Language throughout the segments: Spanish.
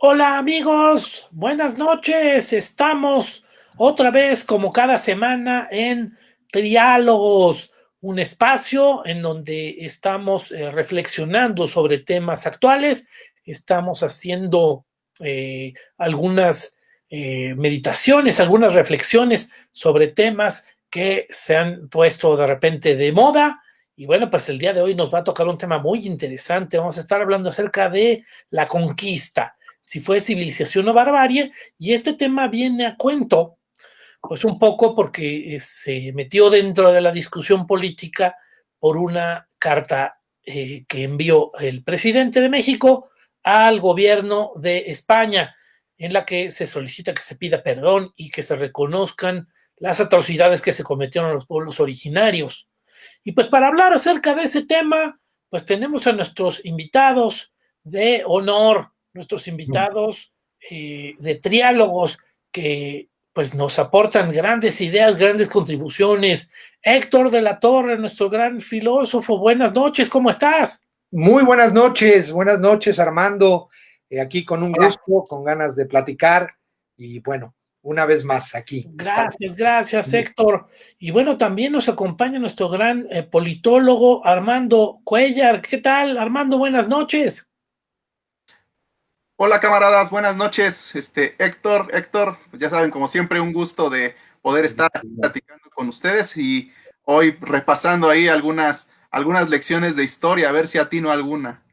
Hola amigos, buenas noches. Estamos otra vez como cada semana en Triálogos, un espacio en donde estamos reflexionando sobre temas actuales. Estamos haciendo algunas meditaciones, algunas reflexiones sobre temas que se han puesto de repente de moda. Y bueno, pues el día de hoy nos va a tocar un tema muy interesante. Vamos a estar hablando acerca de la conquista, si fue civilización o barbarie, y este tema viene a cuento, pues un poco porque se metió dentro de la discusión política por una carta que envió el presidente de México al gobierno de España, en la que se solicita que se pida perdón y que se reconozcan las atrocidades que se cometieron a los pueblos originarios. Y pues para hablar acerca de ese tema, pues tenemos a nuestros invitados de honor, nuestros invitados de triálogos que pues nos aportan grandes ideas, grandes contribuciones. Héctor de la Torre, nuestro gran filósofo, buenas noches, ¿cómo estás? Muy buenas noches Armando, aquí con un gusto, con ganas de platicar y bueno, una vez más aquí estamos. Gracias, gracias, Héctor. Y bueno, también nos acompaña nuestro gran politólogo Armando Cuellar. ¿Qué tal, Armando? Buenas noches. Hola camaradas, buenas noches. Héctor, pues ya saben, como siempre, un gusto de poder estar platicando con ustedes y hoy repasando ahí algunas lecciones de historia, a ver si atino alguna.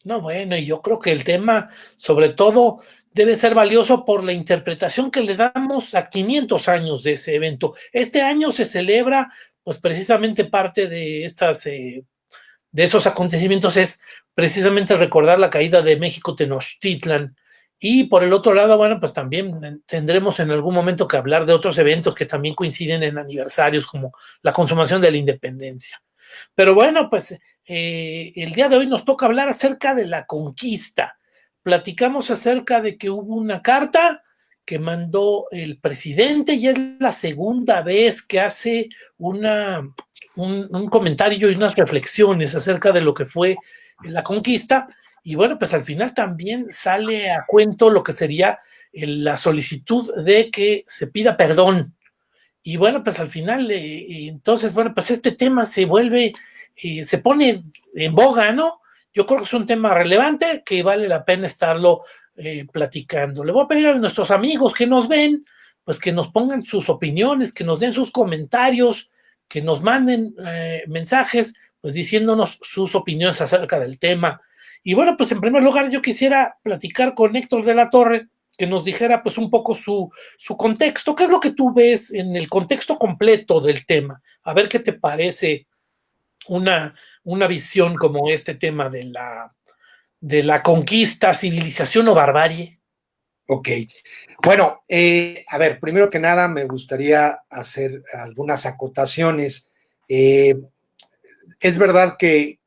No, bueno, y yo creo que el tema, sobre todo, debe ser valioso por la interpretación que le damos a 500 años de ese evento. Este año se celebra, pues precisamente parte de de esos acontecimientos es precisamente recordar la caída de México Tenochtitlan. Y por el otro lado, bueno, pues también tendremos en algún momento que hablar de otros eventos que también coinciden en aniversarios, como la consumación de la independencia. Pero bueno, pues el día de hoy nos toca hablar acerca de la conquista. Platicamos acerca de que hubo una carta que mandó el presidente y es la segunda vez que hace un comentario y unas reflexiones acerca de lo que fue la conquista. Y bueno, pues al final también sale a cuento lo que sería la solicitud de que se pida perdón. Y bueno, pues al final, entonces, bueno, pues este tema se vuelve, se pone en boga, ¿no? Yo creo que es un tema relevante que vale la pena estarlo platicando. Le voy a pedir a nuestros amigos que nos ven, pues que nos pongan sus opiniones, que nos den sus comentarios, que nos manden mensajes, pues diciéndonos sus opiniones acerca del tema. Y bueno, pues en primer lugar yo quisiera platicar con Héctor de la Torre, que nos dijera pues un poco su contexto. ¿Qué es lo que tú ves en el contexto completo del tema? A ver qué te parece una visión como este tema de la conquista, civilización o barbarie. Ok, bueno, a ver, primero que nada me gustaría hacer algunas acotaciones. Es verdad que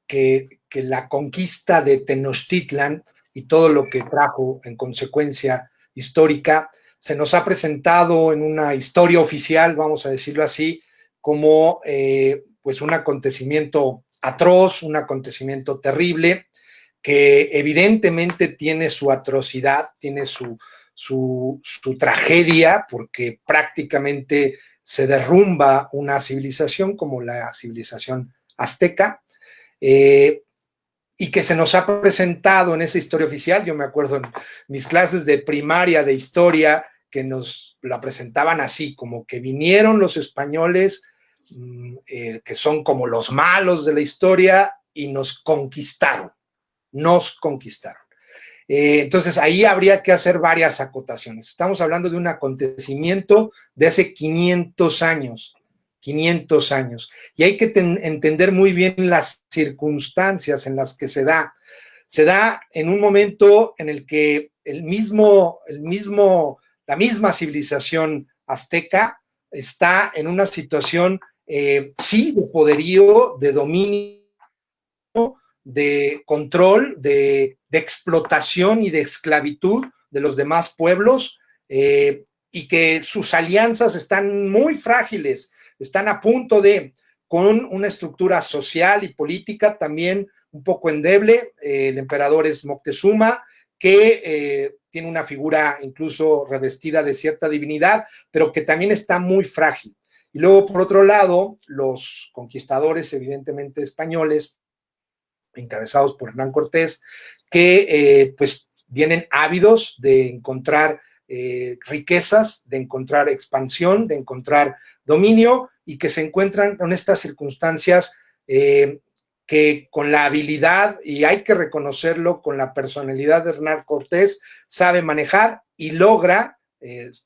la conquista de Tenochtitlan y todo lo que trajo en consecuencia histórica se nos ha presentado en una historia oficial, vamos a decirlo así, como pues un acontecimiento atroz, un acontecimiento terrible, que evidentemente tiene su atrocidad, tiene su tragedia, porque prácticamente se derrumba una civilización como la civilización azteca, eh, y que se nos ha presentado en esa historia oficial. Yo me acuerdo en mis clases de primaria de historia que nos la presentaban así, como que vinieron los españoles, que son como los malos de la historia, y nos conquistaron, nos conquistaron. Entonces ahí habría que hacer varias acotaciones. Estamos hablando de un acontecimiento de hace 500 años, 500 años. Y hay que entender muy bien las circunstancias en las que se da. Se da en un momento en el que la misma civilización azteca está en una situación, sí, de poderío, de dominio, de control, de explotación y de esclavitud de los demás pueblos, y que sus alianzas están muy frágiles, están a punto de, con una estructura social y política también un poco endeble. El emperador es Moctezuma, que tiene una figura incluso revestida de cierta divinidad, pero que también está muy frágil. Y luego, por otro lado, los conquistadores, evidentemente españoles, encabezados por Hernán Cortés, que pues vienen ávidos de encontrar riquezas, de encontrar expansión, de encontrar dominio, y que se encuentran con estas circunstancias que con la habilidad, y hay que reconocerlo, con la personalidad de Hernán Cortés, sabe manejar y logra,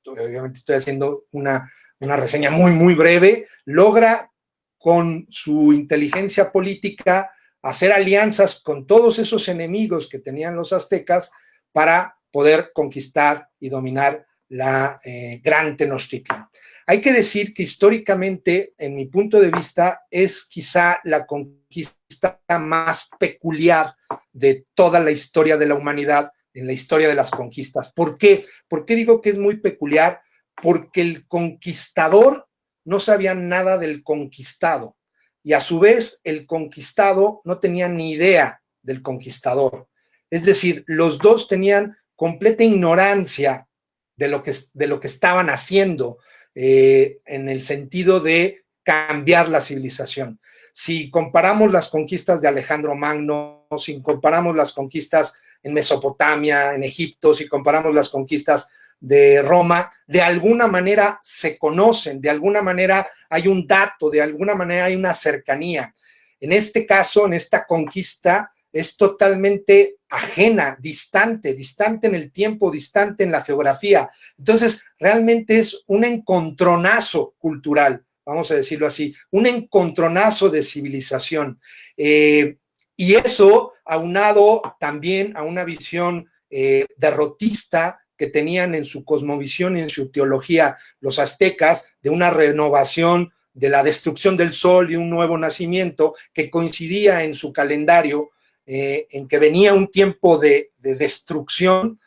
obviamente estoy haciendo una reseña muy, muy breve, logra con su inteligencia política hacer alianzas con todos esos enemigos que tenían los aztecas para poder conquistar y dominar la Gran Tenochtitlan. Hay que decir que históricamente, en mi punto de vista, es quizá la conquista más peculiar de toda la historia de la humanidad, en la historia de las conquistas. ¿Por qué? ¿Por qué digo que es muy peculiar? Porque el conquistador no sabía nada del conquistado, y a su vez el conquistado no tenía ni idea del conquistador. Es decir, los dos tenían completa ignorancia de lo que estaban haciendo, en el sentido de cambiar la civilización. Si comparamos las conquistas de Alejandro Magno, si comparamos las conquistas en Mesopotamia, en Egipto, si comparamos las conquistas de Roma, de alguna manera se conocen, de alguna manera hay un dato, de alguna manera hay una cercanía. En este caso, en esta conquista, es totalmente ajena, distante en el tiempo, distante en la geografía. Entonces, realmente es un encontronazo cultural, vamos a decirlo así, un encontronazo de civilización. Y eso, aunado también a una visión derrotista que tenían en su cosmovisión y en su teología los aztecas, de una renovación, de la destrucción del sol y un nuevo nacimiento, que coincidía en su calendario, en que venía un tiempo de destrucción,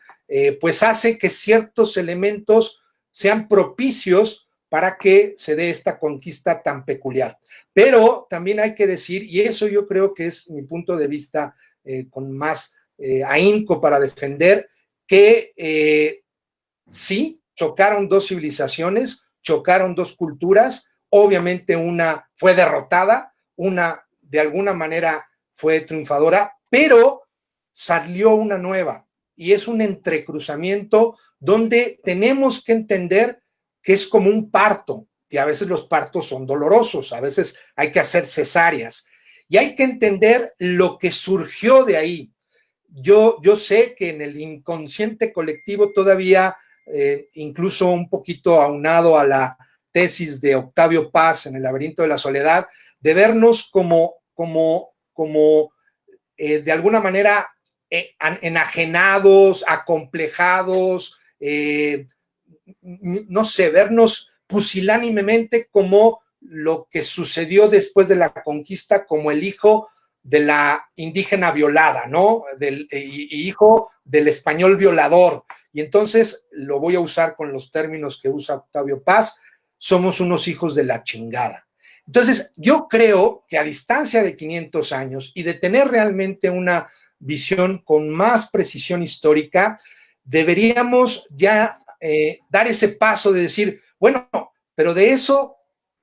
pues hace que ciertos elementos sean propicios para que se dé esta conquista tan peculiar. Pero también hay que decir, y eso yo creo que es mi punto de vista con más ahínco para defender, que sí, chocaron dos civilizaciones, chocaron dos culturas, obviamente una fue derrotada, una de alguna manera fue triunfadora, pero salió una nueva, y es un entrecruzamiento donde tenemos que entender que es como un parto, y a veces los partos son dolorosos, a veces hay que hacer cesáreas, y hay que entender lo que surgió de ahí. Yo sé que en el inconsciente colectivo todavía, incluso un poquito aunado a la tesis de Octavio Paz en El laberinto de la soledad, de vernos como de alguna manera enajenados, acomplejados, no sé, vernos pusilánimemente como lo que sucedió después de la conquista, como el hijo de la indígena violada, ¿no? Hijo del español violador. Y entonces lo voy a usar con los términos que usa Octavio Paz: somos unos hijos de la chingada. Entonces, yo creo que a distancia de 500 años y de tener realmente una visión con más precisión histórica, deberíamos ya dar ese paso de decir, bueno, pero de eso,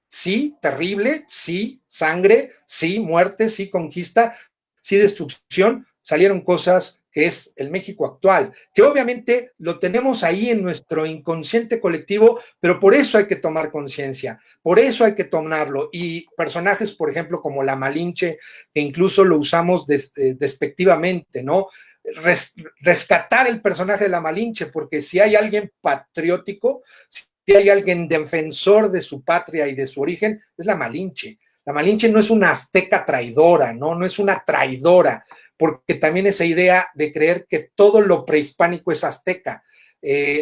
sí, terrible, sí, sangre, sí, muerte, sí, conquista, sí, destrucción, salieron cosas que es el México actual, que obviamente lo tenemos ahí en nuestro inconsciente colectivo, pero por eso hay que tomar conciencia, por eso hay que tomarlo. Y personajes, por ejemplo, como la Malinche, que incluso lo usamos despectivamente, ¿no? Rescatar el personaje de la Malinche, porque si hay alguien patriótico, si hay alguien defensor de su patria y de su origen, es la Malinche. La Malinche no es una azteca traidora, no es una traidora, porque también esa idea de creer que todo lo prehispánico es azteca.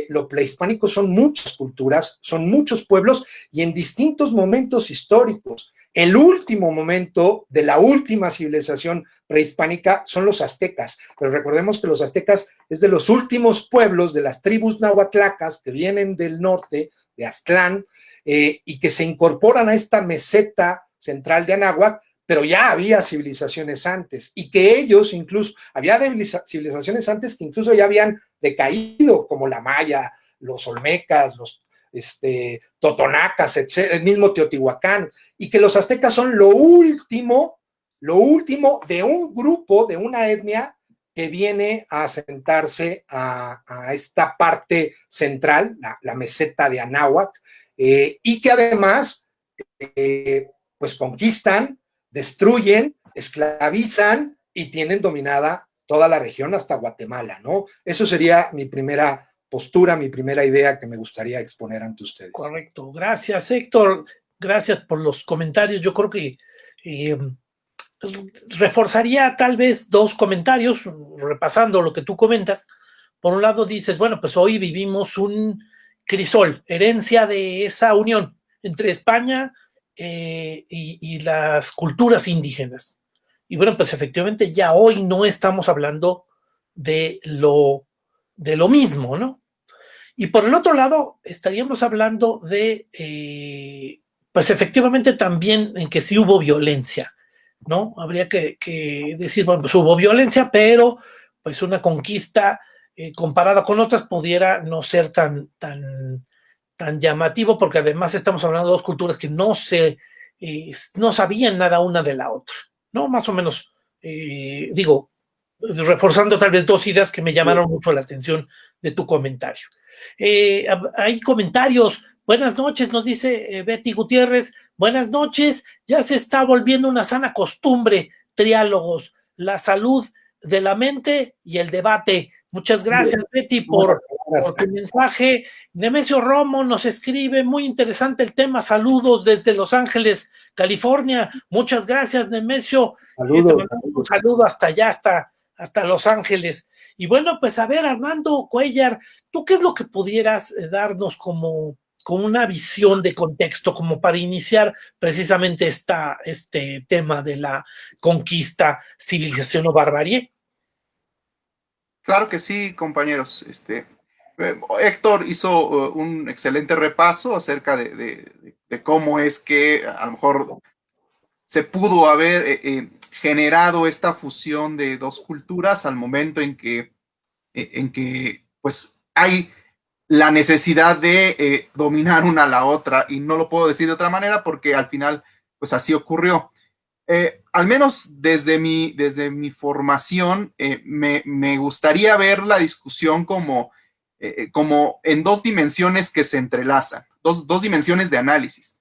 Lo prehispánico son muchas culturas, son muchos pueblos, y en distintos momentos históricos. El último momento de la última civilización prehispánica son los aztecas, pero recordemos que los aztecas es de los últimos pueblos de las tribus nahuatlacas que vienen del norte, de Aztlán, y que se incorporan a esta meseta central de Anáhuac pero ya había civilizaciones antes y que ellos incluso, había civilizaciones antes que incluso ya habían decaído, como la maya, los olmecas, los totonacas, etc., el mismo Teotihuacán, y que los aztecas son lo último de un grupo, de una etnia que viene a asentarse a esta parte central, la meseta de Anáhuac, y que además pues conquistan, destruyen, esclavizan y tienen dominada toda la región hasta Guatemala, ¿no? Eso sería mi primera postura, mi primera idea que me gustaría exponer ante ustedes. Correcto, gracias Héctor, gracias por los comentarios. Yo creo que reforzaría tal vez dos comentarios, repasando lo que tú comentas. Por un lado dices, bueno, pues hoy vivimos un crisol, herencia de esa unión entre España y las culturas indígenas. Y bueno, pues efectivamente ya hoy no estamos hablando de lo mismo, ¿no? Y por el otro lado, estaríamos hablando de, pues efectivamente también en que sí hubo violencia, ¿no? Habría que decir, bueno, pues hubo violencia, pero pues una conquista comparada con otras pudiera no ser tan llamativo, porque además estamos hablando de dos culturas que no sabían nada una de la otra, ¿no? Más o menos, digo, reforzando tal vez dos ideas que me llamaron mucho la atención de tu comentario. Hay comentarios. Buenas noches, nos dice Betty Gutiérrez. Buenas noches, ya se está volviendo una sana costumbre, triálogos, la salud de la mente y el debate. Muchas gracias, Betty, por tu mensaje. Nemesio Romo nos escribe, muy interesante el tema, saludos desde Los Ángeles, California. Muchas gracias, Nemesio. Saludos. Un saludo hasta allá, hasta Los Ángeles. Y bueno, pues a ver, Armando Cuellar, ¿tú qué es lo que pudieras darnos como una visión de contexto, como para iniciar precisamente este tema de la conquista, civilización o barbarie? Claro que sí, compañeros. Héctor hizo un excelente repaso acerca de cómo es que a lo mejor se pudo haber generado esta fusión de dos culturas al momento en que pues hay la necesidad de dominar una a la otra, y no lo puedo decir de otra manera porque al final pues así ocurrió. Al menos desde mi formación, me gustaría ver la discusión como en dos dimensiones que se entrelazan, dos dimensiones de análisis.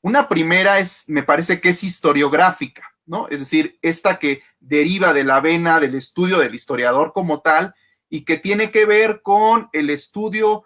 Una primera me parece que es historiográfica, ¿no? Es decir, esta que deriva de la vena del estudio del historiador como tal y que tiene que ver con el estudio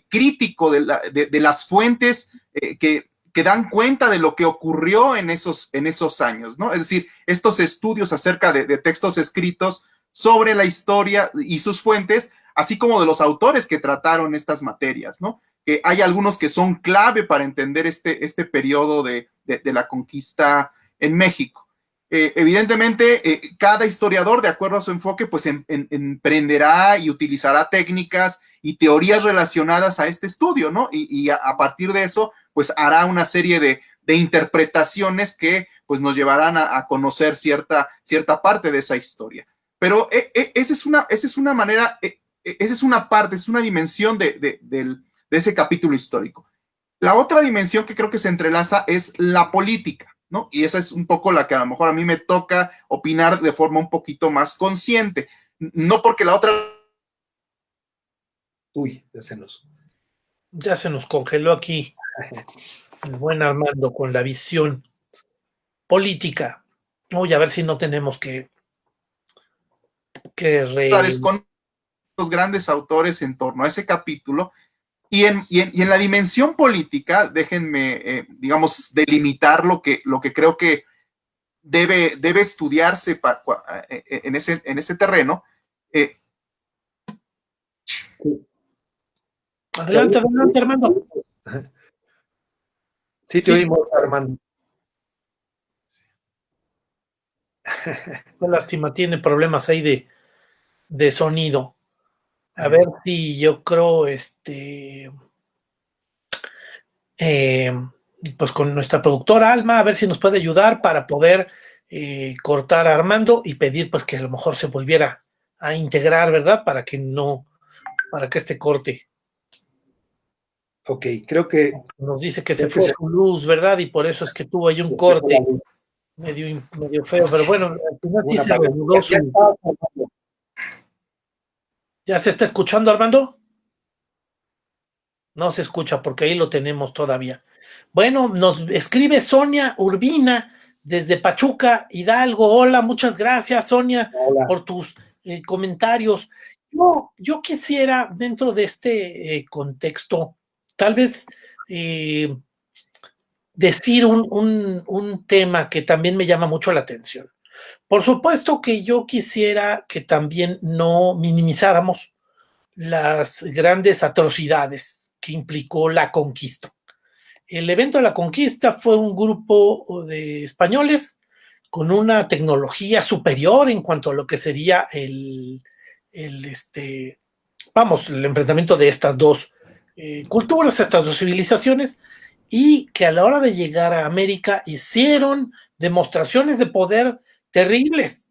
crítico de las fuentes que dan cuenta de lo que ocurrió en esos años, ¿no? Es decir, estos estudios acerca de textos escritos sobre la historia y sus fuentes, así como de los autores que trataron estas materias, ¿no? Que hay algunos que son clave para entender este periodo de la conquista en México. Evidentemente, cada historiador, de acuerdo a su enfoque, pues emprenderá y utilizará técnicas y teorías relacionadas a este estudio, ¿no? Y a partir de eso, pues hará una serie de interpretaciones que pues nos llevarán a conocer cierta parte de esa historia. Pero esa es una manera, esa es una parte, es una dimensión de ese capítulo histórico. La otra dimensión que creo que se entrelaza es la política, ¿no? Y esa es un poco la que a lo mejor a mí me toca opinar de forma un poquito más consciente. No porque la otra... Uy, ya se nos congeló aquí el buen Armando con la visión política. Voy a ver si no tenemos que los grandes autores en torno a ese capítulo. Y en la dimensión política, déjenme, digamos, delimitar lo que creo que debe estudiarse en ese terreno. Adelante, Armando. Sí, te oímos, Armando. Qué lástima, tiene problemas ahí de sonido. A ver si yo creo, pues con nuestra productora Alma, a ver si nos puede ayudar para poder cortar a Armando y pedir pues que a lo mejor se volviera a integrar, ¿verdad? Para que este corte. Ok, creo que... Nos dice que se fue su luz, ¿verdad? Y por eso es que tuvo ahí un corte medio feo, pero bueno, al final sí se reanudó su... ¿Ya se está escuchando, Armando? No se escucha porque ahí lo tenemos todavía. Bueno, nos escribe Sonia Urbina desde Pachuca, Hidalgo. Hola, muchas gracias, Sonia, Hola. por tus comentarios. Yo quisiera, dentro de este contexto, tal vez decir un tema que también me llama mucho la atención. Por supuesto que yo quisiera que también no minimizáramos las grandes atrocidades que implicó la conquista. El evento de la conquista fue un grupo de españoles con una tecnología superior en cuanto a lo que sería el enfrentamiento de estas dos culturas, estas dos civilizaciones, y que a la hora de llegar a América hicieron demostraciones de poder terribles.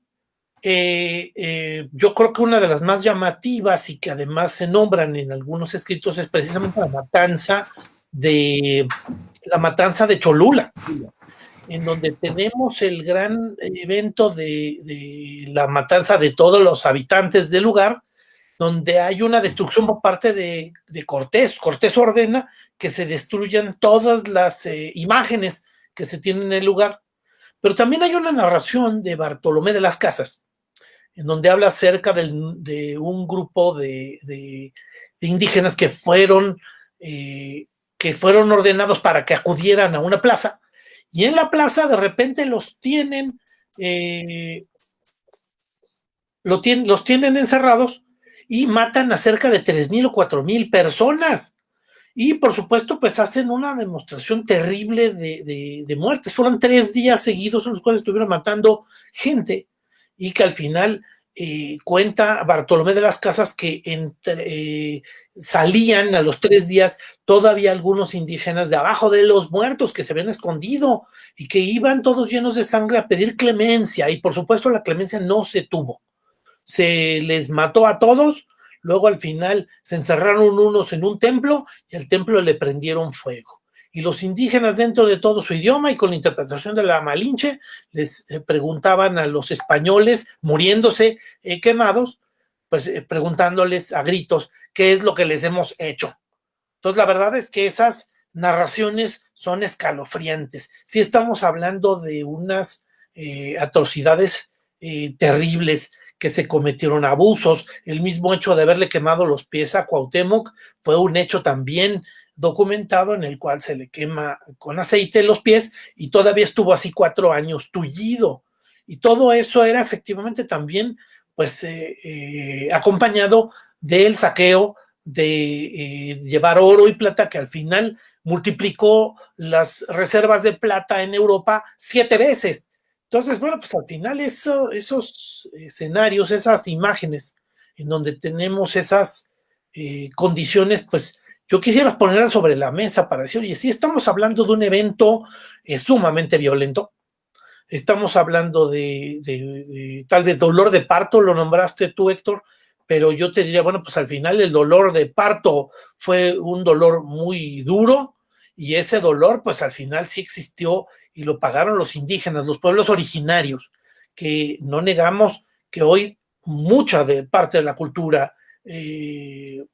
Yo creo que una de las más llamativas y que además se nombran en algunos escritos es precisamente la matanza de Cholula, en donde tenemos el gran evento de la matanza de todos los habitantes del lugar, donde hay una destrucción por parte de Cortés. Cortés ordena que se destruyan todas las imágenes que se tienen en el lugar, pero también hay una narración de Bartolomé de las Casas, en donde habla acerca de un grupo de indígenas que fueron ordenados para que acudieran a una plaza, y en la plaza de repente los tienen encerrados y matan a cerca de 3,000 o 4,000 personas. Y por supuesto, pues hacen una demostración terrible de muertes. Fueron 3 días seguidos en los cuales estuvieron matando gente, y que al final cuenta Bartolomé de las Casas que salían a los 3 días todavía algunos indígenas de abajo de los muertos que se habían escondido y que iban todos llenos de sangre a pedir clemencia, y por supuesto la clemencia no se tuvo. Se les mató a todos. Luego al final se encerraron unos en un templo y al templo le prendieron fuego. Y los indígenas, dentro de todo su idioma y con la interpretación de la Malinche, les preguntaban a los españoles, muriéndose quemados, pues preguntándoles a gritos qué es lo que les hemos hecho. Entonces la verdad es que esas narraciones son escalofriantes. Sí estamos hablando de unas atrocidades terribles, que se cometieron abusos. El mismo hecho de haberle quemado los pies a Cuauhtémoc fue un hecho también documentado, en el cual se le quema con aceite los pies y todavía estuvo así 4 años tullido. Y todo eso era efectivamente también pues acompañado del saqueo de llevar oro y plata, que al final multiplicó las reservas de plata en Europa 7 veces. Entonces, bueno, pues al final esos escenarios, esas imágenes en donde tenemos esas condiciones, pues yo quisiera ponerlas sobre la mesa para decir, oye, sí estamos hablando de un evento sumamente violento. Estamos hablando de tal vez dolor de parto, lo nombraste tú, Héctor, pero yo te diría, bueno, pues al final el dolor de parto fue un dolor muy duro, y ese dolor pues al final sí existió y lo pagaron los indígenas, los pueblos originarios, que no negamos que hoy mucha de parte de la cultura de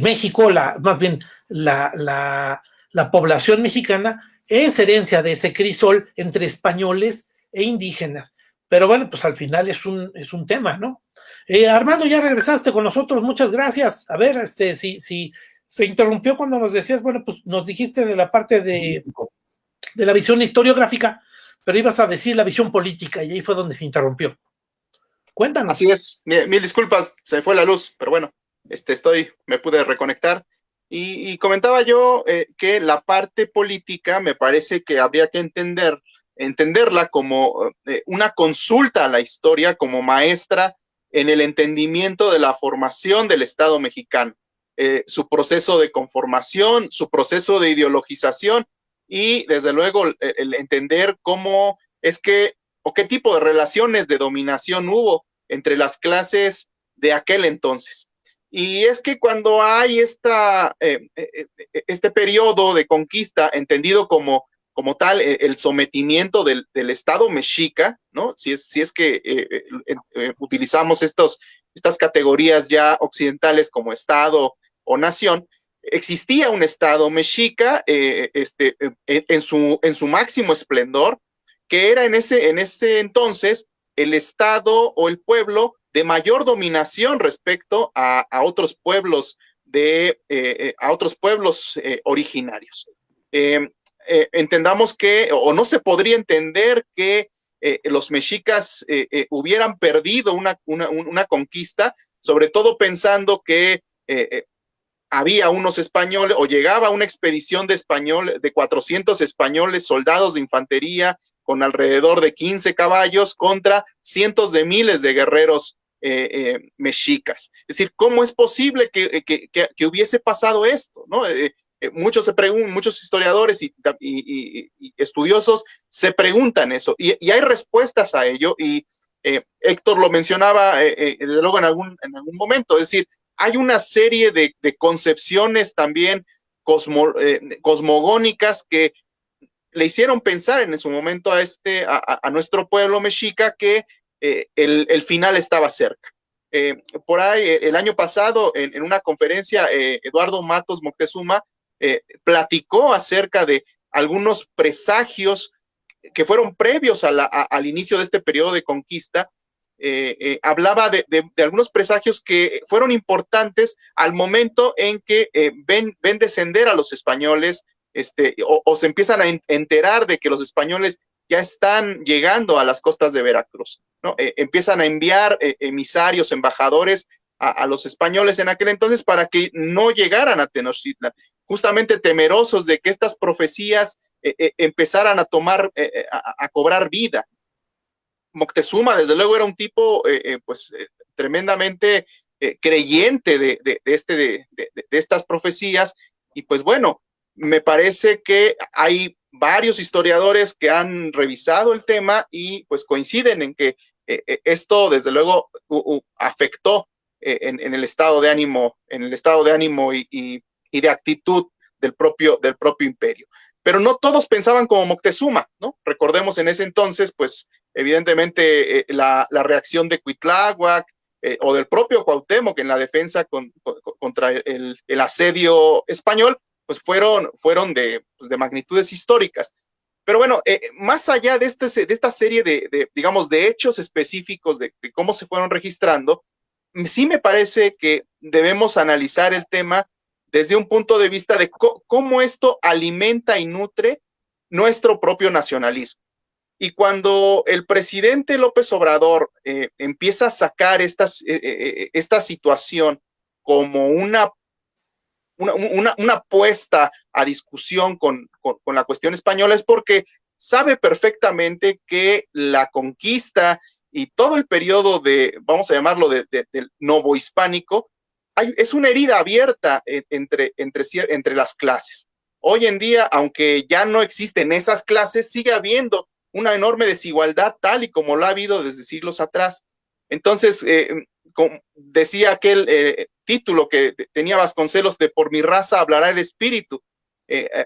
México, más bien la población mexicana, es herencia de ese crisol entre españoles e indígenas. Pero bueno, pues al final es un tema, ¿no? Armando, ya regresaste con nosotros, muchas gracias. A ver, si se interrumpió cuando nos decías, bueno, pues nos dijiste de la parte de la visión historiográfica, pero ibas a decir la visión política y ahí fue donde se interrumpió. Cuéntanos. Así es, mil disculpas, se fue la luz, pero bueno, me pude reconectar. Y comentaba yo que la parte política me parece que habría que entenderla como una consulta a la historia, como maestra en el entendimiento de la formación del Estado mexicano. su proceso de conformación, su proceso de ideologización y desde luego el entender cómo es que o qué tipo de relaciones de dominación hubo entre las clases de aquel entonces. Y es que cuando hay este periodo de conquista entendido como tal el sometimiento del Estado mexica, ¿no? Si es que utilizamos estas categorías ya occidentales como Estado o nación, existía un Estado mexica en su máximo esplendor, que era en ese entonces el Estado o el pueblo de mayor dominación respecto a otros pueblos originarios. Entendamos que, o no se podría entender que los mexicas hubieran perdido una conquista, sobre todo pensando que había unos españoles, o llegaba una expedición de 400 españoles, soldados de infantería, con alrededor de 15 caballos, contra cientos de miles de guerreros mexicas. Es decir, ¿cómo es posible que hubiese pasado esto? ¿No? Muchos historiadores y estudiosos se preguntan eso, y hay respuestas a ello, y Héctor lo mencionaba desde luego en algún momento, es decir, hay una serie de concepciones también cosmogónicas que le hicieron pensar en su momento a nuestro pueblo mexica que el final estaba cerca. Por ahí, el año pasado, en una conferencia, Eduardo Matos Moctezuma platicó acerca de algunos presagios que fueron previos al inicio de este periodo de conquista. Hablaba de algunos presagios que fueron importantes al momento en que ven descender a los españoles, o se empiezan a enterar de que los españoles ya están llegando a las costas de Veracruz, ¿no? Empiezan a enviar emisarios, embajadores a los españoles en aquel entonces para que no llegaran a Tenochtitlan, justamente temerosos de que estas profecías empezaran a cobrar vida. Moctezuma, desde luego, era un tipo tremendamente creyente de estas profecías, y pues bueno, me parece que hay varios historiadores que han revisado el tema y pues coinciden en que esto desde luego afectó en el estado de ánimo, y de actitud del propio imperio. Pero no todos pensaban como Moctezuma, ¿no? Recordemos en ese entonces, pues evidentemente la reacción de Cuitláhuac o del propio Cuauhtémoc en la defensa contra el asedio español, pues fueron de magnitudes históricas. Pero bueno, más allá de esta serie digamos, de hechos específicos de cómo se fueron registrando, sí me parece que debemos analizar el tema desde un punto de vista de cómo esto alimenta y nutre nuestro propio nacionalismo. Y cuando el presidente López Obrador empieza a sacar esta situación como una puesta a discusión con la cuestión española, es porque sabe perfectamente que la conquista y todo el periodo vamos a llamarlo, del novohispánico, es una herida abierta entre las clases. Hoy en día, aunque ya no existen esas clases, sigue habiendo una enorme desigualdad, tal y como lo ha habido desde siglos atrás. Entonces, como decía aquel título que tenía Vasconcelos de "Por mi raza hablará el espíritu".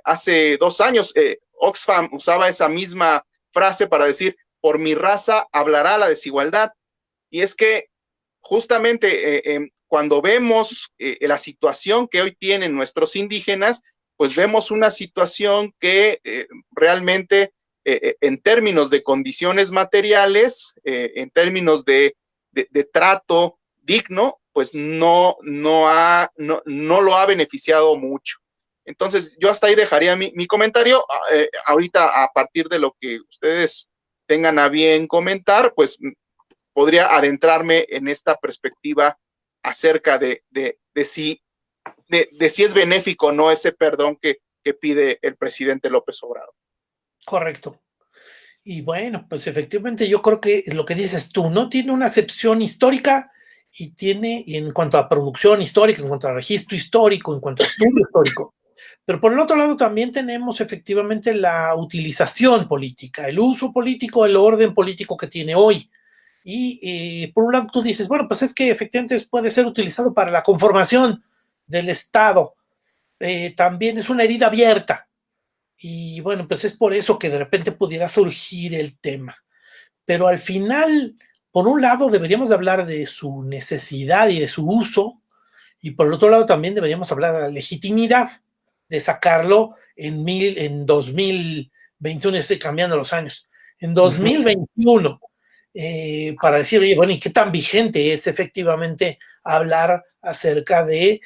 Hace 2 años, Oxfam usaba esa misma frase para decir: "Por mi raza hablará la desigualdad". Y es que justamente cuando vemos la situación que hoy tienen nuestros indígenas, pues vemos una situación que realmente en términos de condiciones materiales, en términos de trato digno, pues no lo ha beneficiado mucho. Entonces, yo hasta ahí dejaría mi comentario. Ahorita, a partir de lo que ustedes tengan a bien comentar, pues podría adentrarme en esta perspectiva acerca de si es benéfico o no ese perdón que pide el presidente López Obrador. Correcto. Y bueno, pues efectivamente yo creo que lo que dices tú, ¿no? Tiene una acepción histórica y en cuanto a producción histórica, en cuanto a registro histórico, en cuanto a estudio histórico. Pero por el otro lado también tenemos efectivamente la utilización política, el uso político, el orden político que tiene hoy. Y por un lado tú dices, bueno, pues es que efectivamente puede ser utilizado para la conformación del Estado. También es una herida abierta. Y bueno, pues es por eso que de repente pudiera surgir el tema. Pero al final, por un lado, deberíamos de hablar de su necesidad y de su uso, y por el otro lado también deberíamos hablar de la legitimidad de sacarlo en 2021, estoy cambiando los años, en 2021, para decir, oye, bueno, ¿y qué tan vigente es efectivamente hablar acerca de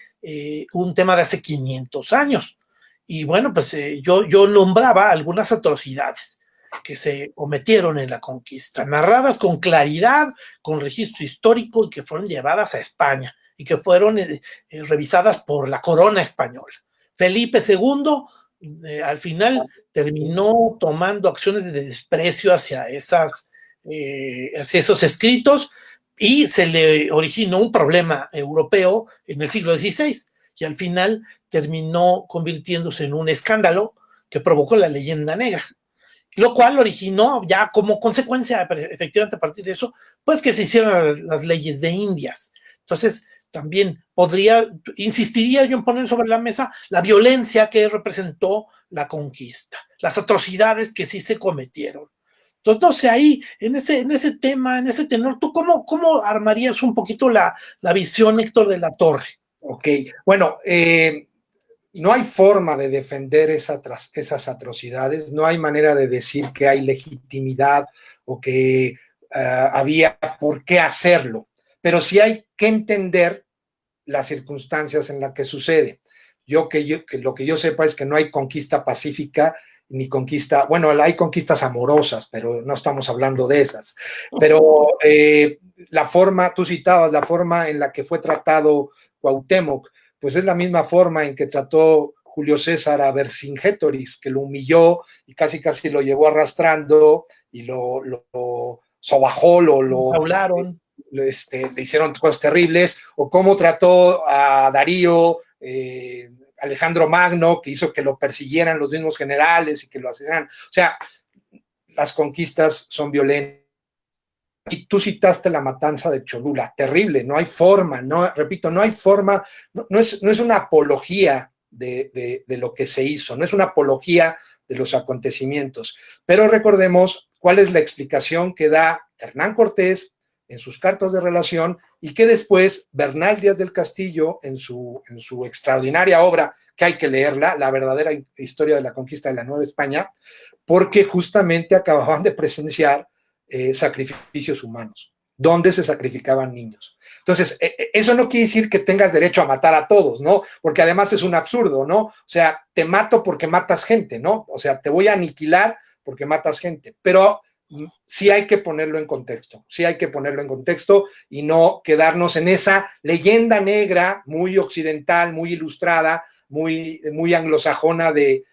un tema de hace 500 años? Y bueno, pues yo nombraba algunas atrocidades que se cometieron en la conquista, narradas con claridad, con registro histórico y que fueron llevadas a España y que fueron revisadas por la corona española. Felipe II al final terminó tomando acciones de desprecio hacia esos escritos y se le originó un problema europeo en el siglo XVI y al final terminó convirtiéndose en un escándalo que provocó la leyenda negra, lo cual originó ya como consecuencia, efectivamente a partir de eso, pues que se hicieran las leyes de Indias. Entonces, también insistiría yo en poner sobre la mesa la violencia que representó la conquista, las atrocidades que sí se cometieron. Entonces, no sé, ahí, en ese tema, en ese tenor, ¿tú cómo armarías un poquito la visión, Héctor de la Torre? Ok, bueno, no hay forma de defender esas atrocidades, no hay manera de decir que hay legitimidad o que había por qué hacerlo, pero sí hay que entender las circunstancias en las que sucede. Que lo que yo sepa es que no hay conquista pacífica ni conquista, bueno, hay conquistas amorosas, pero no estamos hablando de esas. Pero la forma, tú citabas la forma en la que fue tratado Cuauhtémoc, pues es la misma forma en que trató Julio César a Vercingétorix, que lo humilló y casi lo llevó arrastrando y lo sobajó, Hablaron. le hicieron cosas terribles, o cómo trató a Darío, Alejandro Magno, que hizo que lo persiguieran los mismos generales y que lo asesinaran. O sea, las conquistas son violentas. Y tú citaste la matanza de Cholula, terrible, no hay forma, repito, no hay forma, no es una apología de lo que se hizo, no es una apología de los acontecimientos, pero recordemos cuál es la explicación que da Hernán Cortés en sus cartas de relación y que después Bernal Díaz del Castillo en su extraordinaria obra, que hay que leerla, La verdadera historia de la conquista de la Nueva España, porque justamente acababan de presenciar sacrificios humanos, donde se sacrificaban niños. Entonces, eso no quiere decir que tengas derecho a matar a todos, ¿no? Porque además es un absurdo, ¿no? O sea, te mato porque matas gente, ¿no? O sea, te voy a aniquilar porque matas gente, pero sí hay que ponerlo en contexto, sí hay que ponerlo en contexto y no quedarnos en esa leyenda negra muy occidental, muy ilustrada, muy anglosajona del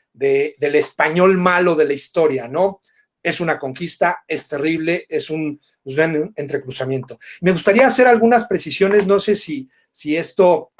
español malo de la historia, ¿no? Es una conquista, es terrible, es un entrecruzamiento. Me gustaría hacer algunas precisiones, no sé si esto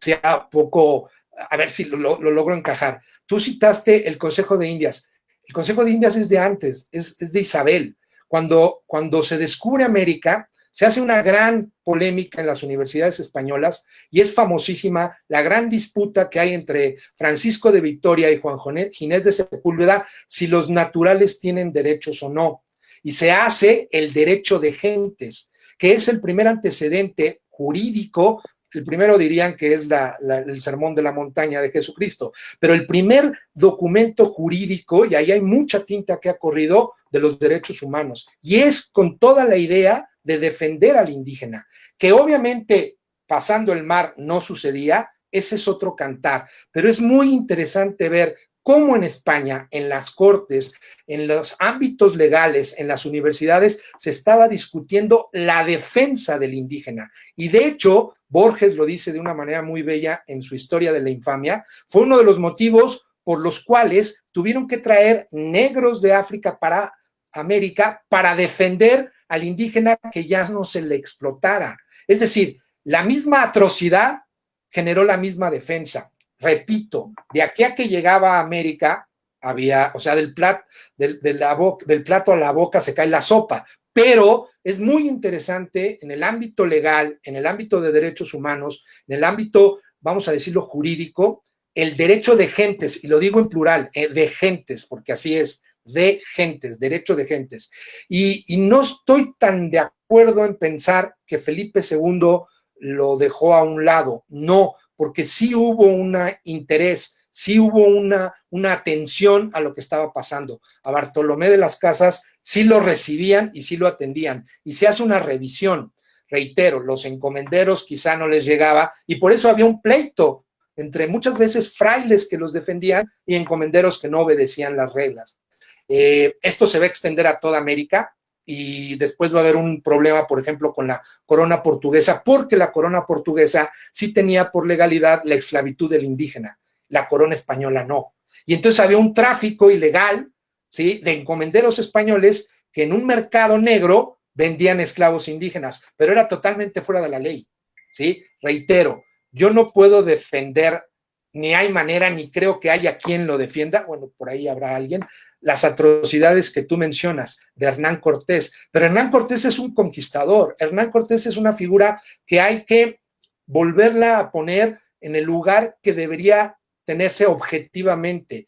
sea poco, a ver si lo logro encajar. Tú citaste el Consejo de Indias. El Consejo de Indias es de antes, es de Isabel. Cuando se descubre América, se hace una gran polémica en las universidades españolas y es famosísima la gran disputa que hay entre Francisco de Vitoria y Juan Ginés de Sepúlveda si los naturales tienen derechos o no. Y se hace el derecho de gentes, que es el primer antecedente jurídico. El primero dirían que es el Sermón de la Montaña de Jesucristo, pero el primer documento jurídico, y ahí hay mucha tinta que ha corrido, de los derechos humanos, y es con toda la idea de defender al indígena, que obviamente pasando el mar no sucedía, ese es otro cantar, pero es muy interesante ver cómo en España, en las cortes, en los ámbitos legales, en las universidades, se estaba discutiendo la defensa del indígena. Y de hecho, Borges lo dice de una manera muy bella en su Historia de la Infamia, fue uno de los motivos por los cuales tuvieron que traer negros de África para América para defender al indígena que ya no se le explotara. Es decir, la misma atrocidad generó la misma defensa. Repito, de aquí a que llegaba a América, había, o sea, del plato a la boca se cae la sopa, pero es muy interesante en el ámbito legal, en el ámbito de derechos humanos, en el ámbito, vamos a decirlo, jurídico, el derecho de gentes, y lo digo en plural, de gentes, porque así es, de gentes, derecho de gentes. Y no estoy tan de acuerdo en pensar que Felipe II lo dejó a un lado, no, porque sí hubo un interés, sí hubo una atención a lo que estaba pasando. A Bartolomé de las Casas sí lo recibían y sí lo atendían, y se hace una revisión. Reitero, los encomenderos quizá no les llegaba, y por eso había un pleito entre muchas veces frailes que los defendían y encomenderos que no obedecían las reglas. Esto se va a extender a toda América, y después va a haber un problema, por ejemplo, con la corona portuguesa, porque la corona portuguesa sí tenía por legalidad la esclavitud del indígena, la corona española no. Y entonces había un tráfico ilegal, ¿sí?, de encomenderos españoles que en un mercado negro vendían esclavos indígenas, pero era totalmente fuera de la ley, ¿sí? Reitero, yo no puedo defender, ni hay manera, ni creo que haya quien lo defienda, bueno, por ahí habrá alguien, las atrocidades que tú mencionas de Hernán Cortés, pero Hernán Cortés es un conquistador, Hernán Cortés es una figura que hay que volverla a poner en el lugar que debería tenerse objetivamente.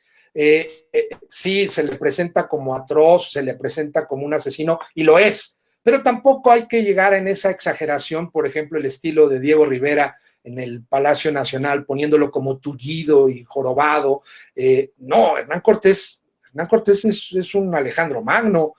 Sí, se le presenta como atroz, se le presenta como un asesino, y lo es, pero tampoco hay que llegar en esa exageración, por ejemplo, el estilo de Diego Rivera en el Palacio Nacional, poniéndolo como tullido y jorobado. No, Hernán Cortés es un Alejandro Magno,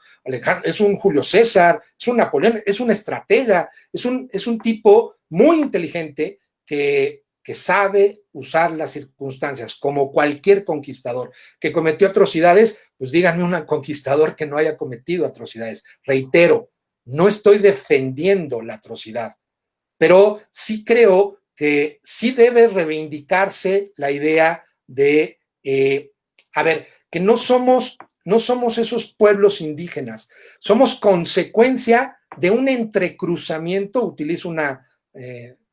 es un Julio César, es un Napoleón, es un estratega, es un tipo muy inteligente que sabe usar las circunstancias, como cualquier conquistador que cometió atrocidades. Pues díganme un conquistador que no haya cometido atrocidades. Reitero, no estoy defendiendo la atrocidad, pero sí creo que sí debe reivindicarse la idea de, a ver, que no somos esos pueblos indígenas, somos consecuencia de un entrecruzamiento, utilizo una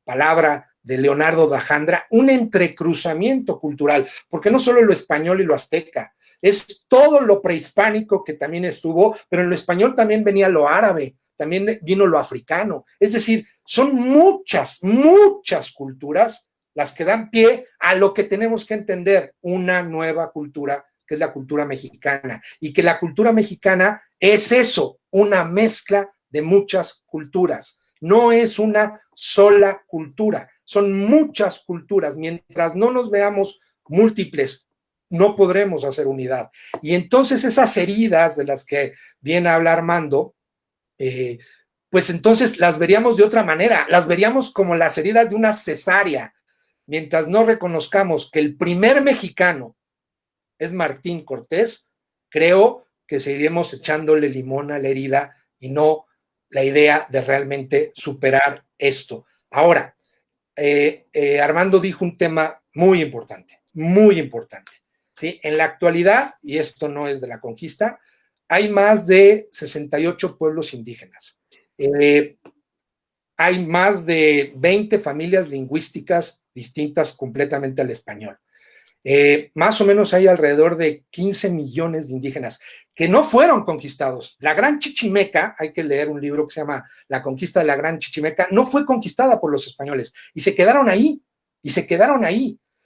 palabra de Leonardo da Jandra, un entrecruzamiento cultural, porque no solo lo español y lo azteca, es todo lo prehispánico que también estuvo, pero en lo español también venía lo árabe, también vino lo africano, es decir, son muchas culturas las que dan pie a lo que tenemos que entender, una nueva cultura, que es la cultura mexicana, y que la cultura mexicana es eso, una mezcla de muchas culturas, no es una sola cultura, son muchas culturas. Mientras no nos veamos múltiples, no podremos hacer unidad. Y entonces esas heridas de las que viene a hablar Armando, pues entonces las veríamos de otra manera, las veríamos como las heridas de una cesárea. Mientras no reconozcamos que el primer mexicano es Martín Cortés, creo que seguiremos echándole limón a la herida y no la idea de realmente superar esto. Ahora, Armando dijo un tema muy importante, ¿sí? En la actualidad, y esto no es de la conquista, hay más de 68 pueblos indígenas. Hay más de 20 familias lingüísticas distintas completamente al español. Más o menos hay alrededor de 15 millones de indígenas que no fueron conquistados. La Gran Chichimeca, hay que leer un libro que se llama La Conquista de la Gran Chichimeca, no fue conquistada por los españoles y se quedaron ahí,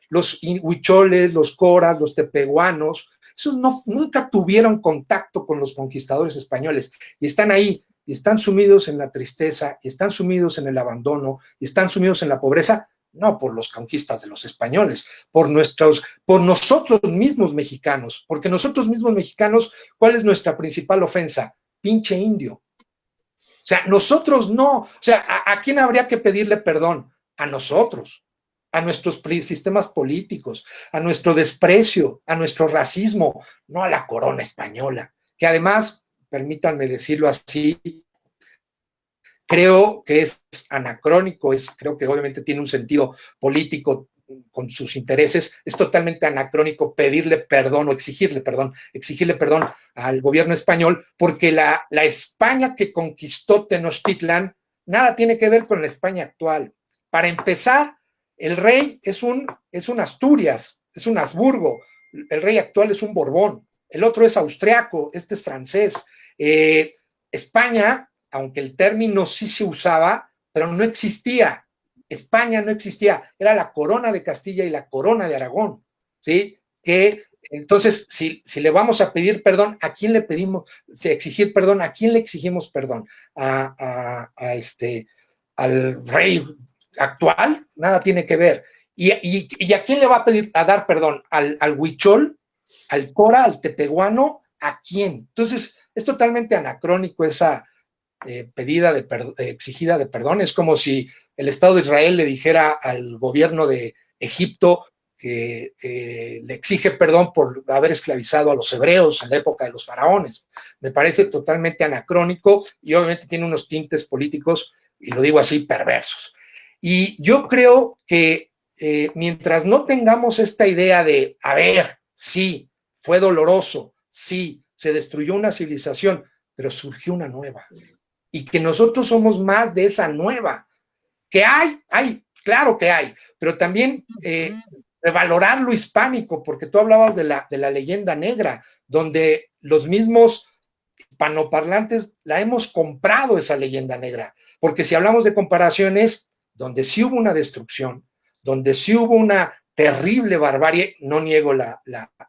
Los huicholes, los coras, los tepehuanos, esos nunca tuvieron contacto con los conquistadores españoles y están ahí, y están sumidos en la tristeza, y están sumidos en el abandono, y están sumidos en la pobreza, no por las conquistas de los españoles, por nosotros mismos mexicanos, porque nosotros mismos mexicanos, ¿cuál es nuestra principal ofensa? Pinche indio. O sea, nosotros no, o sea, ¿a quién habría que pedirle perdón? A nosotros, a nuestros sistemas políticos, a nuestro desprecio, a nuestro racismo, no a la corona española, que además, permítanme decirlo así, creo que es anacrónico, creo que obviamente tiene un sentido político con sus intereses, es totalmente anacrónico pedirle perdón o exigirle perdón al gobierno español, porque la España que conquistó Tenochtitlan nada tiene que ver con la España actual. Para empezar, el rey es un Asturias, es un Habsburgo, el rey actual es un Borbón, el otro es austriaco, este es francés. España, aunque el término sí se usaba, pero no existía. España no existía, era la corona de Castilla y la corona de Aragón, ¿sí? Que entonces, si le vamos a pedir perdón, ¿a quién le pedimos? Exigir perdón, ¿a quién le exigimos perdón? Al rey actual, nada tiene que ver. ¿Y a quién le va a pedir a dar perdón? ¿Al huichol? ¿Al cora? ¿Al tepehuano? ¿A quién? Entonces, es totalmente anacrónico esa exigida de perdón. Es como si el Estado de Israel le dijera al gobierno de Egipto que le exige perdón por haber esclavizado a los hebreos en la época de los faraones. Me parece totalmente anacrónico y obviamente tiene unos tintes políticos, y lo digo así, perversos. Y yo creo que mientras no tengamos esta idea de, a ver, sí, fue doloroso, sí, se destruyó una civilización, pero surgió una nueva. Y que nosotros somos más de esa nueva. Que hay, claro que hay, pero también revalorar lo hispánico, porque tú hablabas de la leyenda negra, donde los mismos hispanoparlantes la hemos comprado esa leyenda negra, porque si hablamos de comparaciones, donde sí hubo una destrucción, donde sí hubo una terrible barbarie, no niego la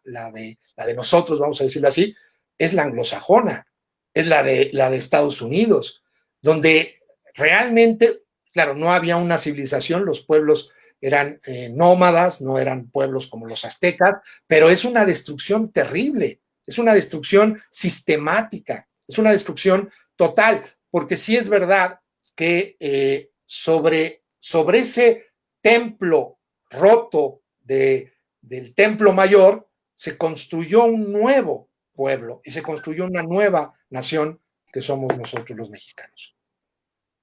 de nosotros, vamos a decirlo así, es la anglosajona, es la de Estados Unidos, donde realmente, claro, no había una civilización, los pueblos eran nómadas, no eran pueblos como los aztecas, pero es una destrucción terrible, es una destrucción sistemática, es una destrucción total, porque sí es verdad que sobre ese templo roto del templo mayor se construyó un nuevo pueblo y se construyó una nueva nación que somos nosotros los mexicanos.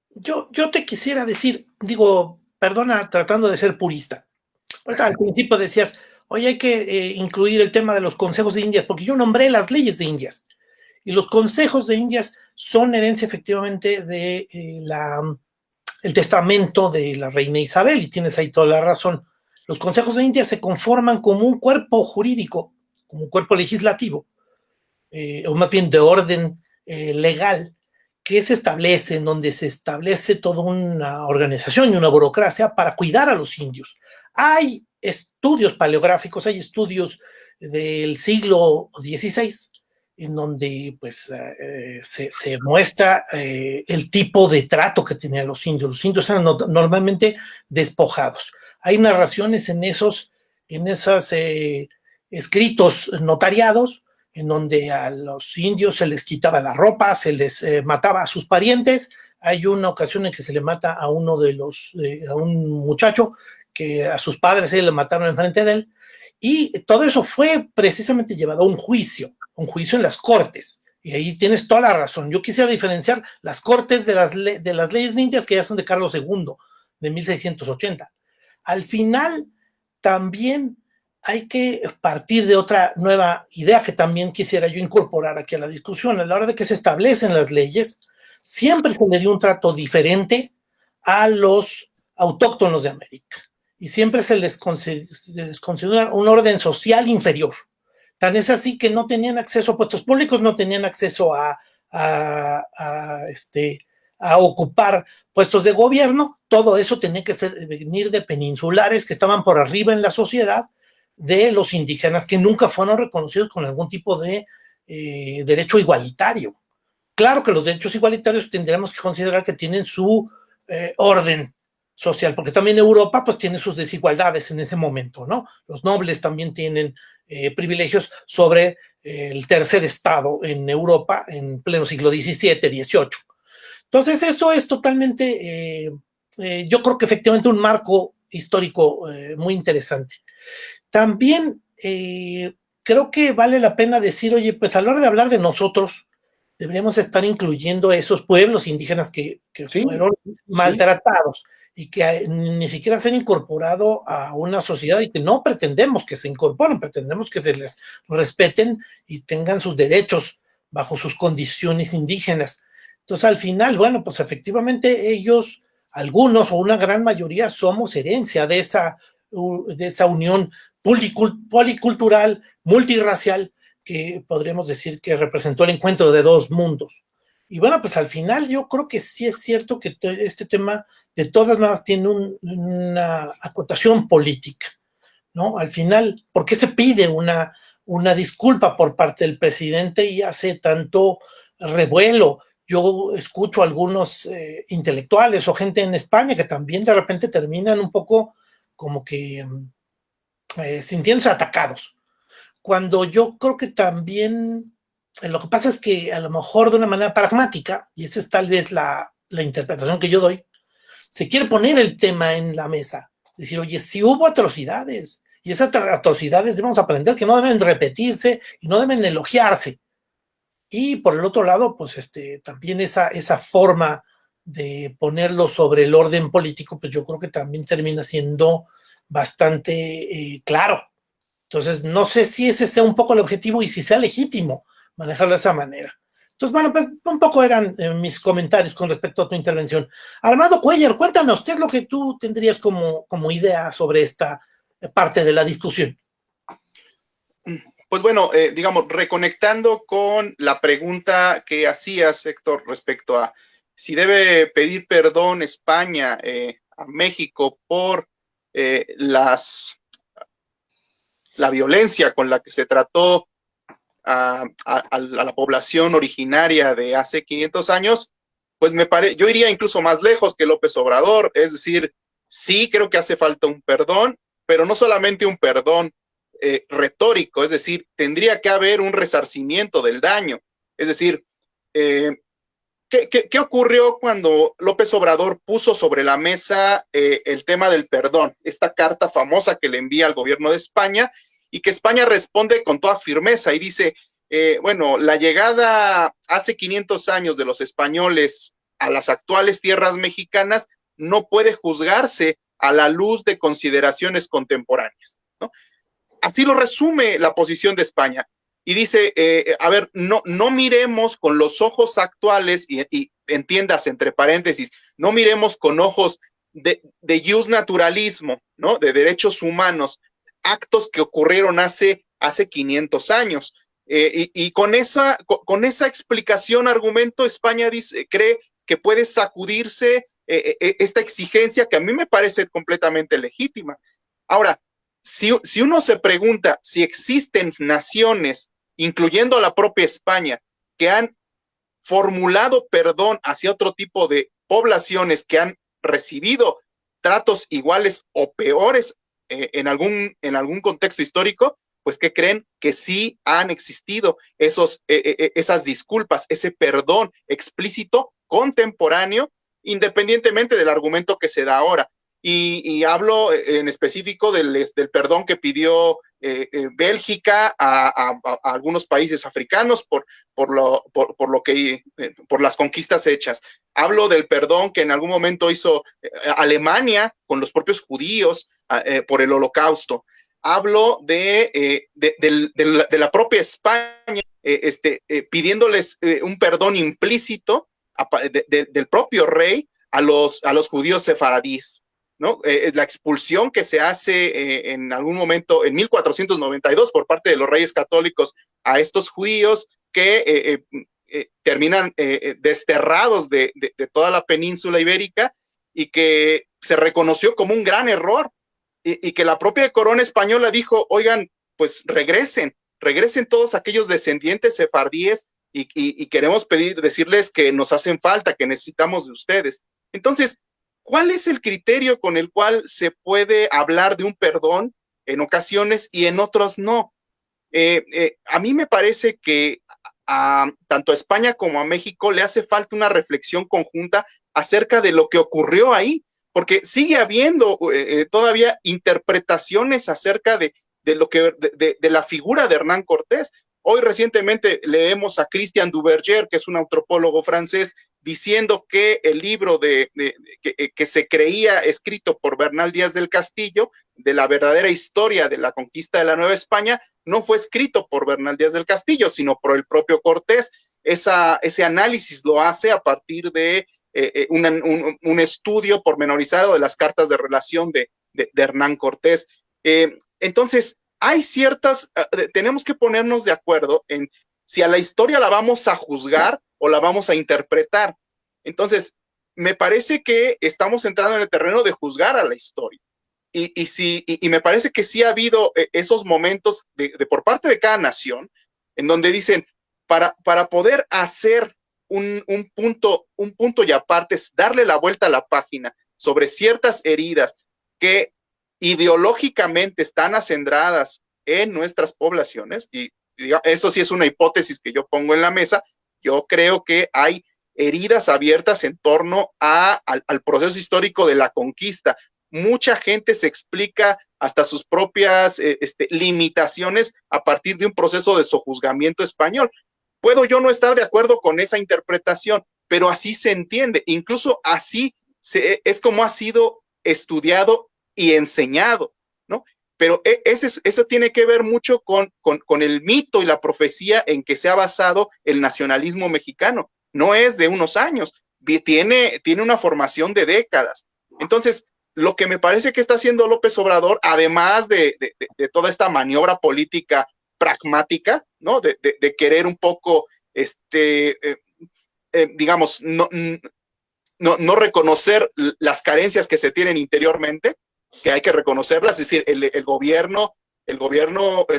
Yo te quisiera decir, digo, perdona, tratando de ser purista. Ahorita al principio decías, oye, hay que incluir el tema de los consejos de Indias, porque yo nombré las leyes de Indias. Y los consejos de Indias son herencia efectivamente de el testamento de la reina Isabel, y tienes ahí toda la razón. Los consejos de Indias se conforman como un cuerpo jurídico, como un cuerpo legislativo, o más bien de orden legal, que se establece, en donde se establece toda una organización y una burocracia para cuidar a los indios. Hay estudios paleográficos, hay estudios del siglo XVI, en donde pues se muestra el tipo de trato que tenían los indios. Los indios eran normalmente despojados. Hay narraciones en esos escritos notariados, en donde a los indios se les quitaba la ropa, se les mataba a sus parientes. Hay una ocasión en que se le mata a a un muchacho que a sus padres se le mataron enfrente de él, y todo eso fue precisamente llevado a un juicio en las cortes. Y ahí tienes toda la razón. Yo quisiera diferenciar las cortes de las leyes indias, que ya son de Carlos II, de 1680. Al final, también hay que partir de otra nueva idea que también quisiera yo incorporar aquí a la discusión. A la hora de que se establecen las leyes, siempre se le dio un trato diferente a los autóctonos de América, y siempre se les considera un orden social inferior. Tan es así que no tenían acceso a puestos públicos, no tenían acceso a ocupar puestos de gobierno. Todo eso tenía que venir de peninsulares que estaban por arriba en la sociedad, de los indígenas, que nunca fueron reconocidos con algún tipo de derecho igualitario. Claro que los derechos igualitarios tendríamos que considerar que tienen su orden social, porque también Europa pues tiene sus desigualdades en ese momento, ¿no? Los nobles también tienen privilegios sobre el tercer estado en Europa en pleno siglo XVII, XVIII. Entonces eso es totalmente, yo creo que efectivamente un marco histórico muy interesante. También creo que vale la pena decir, oye, pues a la hora de hablar de nosotros, deberíamos estar incluyendo a esos pueblos indígenas que sí, fueron maltratados, sí, y que ni siquiera se han incorporado a una sociedad, y que no pretendemos que se incorporen, pretendemos que se les respeten y tengan sus derechos bajo sus condiciones indígenas. Entonces, al final, bueno, pues efectivamente ellos, algunos o una gran mayoría, somos herencia de esa unión policultural, multirracial, que podríamos decir que representó el encuentro de dos mundos. Y bueno, pues al final yo creo que sí es cierto que este tema de todas maneras tiene una acotación política, ¿no? Al final, ¿por qué se pide una disculpa por parte del presidente y hace tanto revuelo? Yo escucho a algunos intelectuales o gente en España que también de repente terminan un poco como que sintiéndose atacados. Cuando yo creo que también lo que pasa es que a lo mejor de una manera pragmática, y esa es tal vez la interpretación que yo doy, se quiere poner el tema en la mesa. Decir, oye, si hubo atrocidades, y esas atrocidades debemos aprender que no deben repetirse y no deben elogiarse. Y por el otro lado, pues también esa forma de ponerlo sobre el orden político, pues yo creo que también termina siendo bastante claro. Entonces, no sé si ese sea un poco el objetivo y si sea legítimo manejarlo de esa manera. Entonces, bueno, pues un poco eran mis comentarios con respecto a tu intervención. Armando Cuellar, cuéntanos, ¿qué es lo que tú tendrías como idea sobre esta parte de la discusión? Pues bueno, digamos, reconectando con la pregunta que hacías, Héctor, respecto a si debe pedir perdón España a México por la violencia con la que se trató a la población originaria de hace 500 años, pues yo iría incluso más lejos que López Obrador, es decir, sí creo que hace falta un perdón, pero no solamente un perdón retórico, es decir, tendría que haber un resarcimiento del daño, es decir, ¿qué ocurrió cuando López Obrador puso sobre la mesa el tema del perdón? Esta carta famosa que le envía al gobierno de España y que España responde con toda firmeza y dice, bueno, la llegada hace 500 años de los españoles a las actuales tierras mexicanas no puede juzgarse a la luz de consideraciones contemporáneas, ¿no? Así lo resume la posición de España. Y dice, a ver, no miremos con los ojos actuales, y entiendas entre paréntesis, no miremos con ojos de naturalismo, ¿no? De derechos humanos, actos que ocurrieron hace 500 años. Y con esa explicación, argumento, España cree que puede sacudirse esta exigencia que a mí me parece completamente legítima. Ahora, si uno se pregunta si existen naciones, incluyendo a la propia España, que han formulado perdón hacia otro tipo de poblaciones que han recibido tratos iguales o peores en algún contexto histórico, pues que creen que sí han existido esas disculpas, ese perdón explícito, contemporáneo, independientemente del argumento que se da ahora. Y hablo en específico del perdón que pidió Bélgica a algunos países africanos por las conquistas hechas. Hablo del perdón que en algún momento hizo Alemania con los propios judíos por el Holocausto. Hablo de la propia España pidiéndoles un perdón implícito del propio rey a los judíos sefaradíes, ¿no? La expulsión que se hace en algún momento, en 1492, por parte de los reyes católicos a estos judíos que terminan desterrados de toda la península ibérica y que se reconoció como un gran error y que la propia corona española dijo, oigan, pues regresen todos aquellos descendientes sefardíes y queremos decirles que nos hacen falta, que necesitamos de ustedes. Entonces, ¿cuál es el criterio con el cual se puede hablar de un perdón en ocasiones y en otros no? A mí me parece que tanto a España como a México le hace falta una reflexión conjunta acerca de lo que ocurrió ahí, porque sigue habiendo todavía interpretaciones acerca de la figura de Hernán Cortés. Hoy recientemente leemos a Christian Duverger, que es un antropólogo francés, diciendo que el libro que se creía escrito por Bernal Díaz del Castillo, de la verdadera historia de la conquista de la Nueva España, no fue escrito por Bernal Díaz del Castillo, sino por el propio Cortés. ese análisis lo hace a partir de un estudio pormenorizado de las cartas de relación de Hernán Cortés. Entonces, hay tenemos que ponernos de acuerdo en si a la historia la vamos a juzgar o la vamos a interpretar. Entonces, me parece que estamos entrando en el terreno de juzgar a la historia. Y me parece que sí ha habido esos momentos por parte de cada nación en donde dicen, para poder hacer un punto y aparte, es darle la vuelta a la página sobre ciertas heridas que ideológicamente están acendradas en nuestras poblaciones, y eso sí es una hipótesis que yo pongo en la mesa. Yo creo que hay heridas abiertas en torno al proceso histórico de la conquista. Mucha gente se explica hasta sus propias limitaciones a partir de un proceso de sojuzgamiento español. Puedo yo no estar de acuerdo con esa interpretación, pero así se entiende. Incluso así es como ha sido estudiado y enseñado, ¿no? Pero eso tiene que ver mucho con el mito y la profecía en que se ha basado el nacionalismo mexicano. No es de unos años, tiene una formación de décadas. Entonces, lo que me parece que está haciendo López Obrador, además de toda esta maniobra política pragmática, ¿no? De querer un poco, digamos, no reconocer las carencias que se tienen interiormente, que hay que reconocerlas, es decir, el gobierno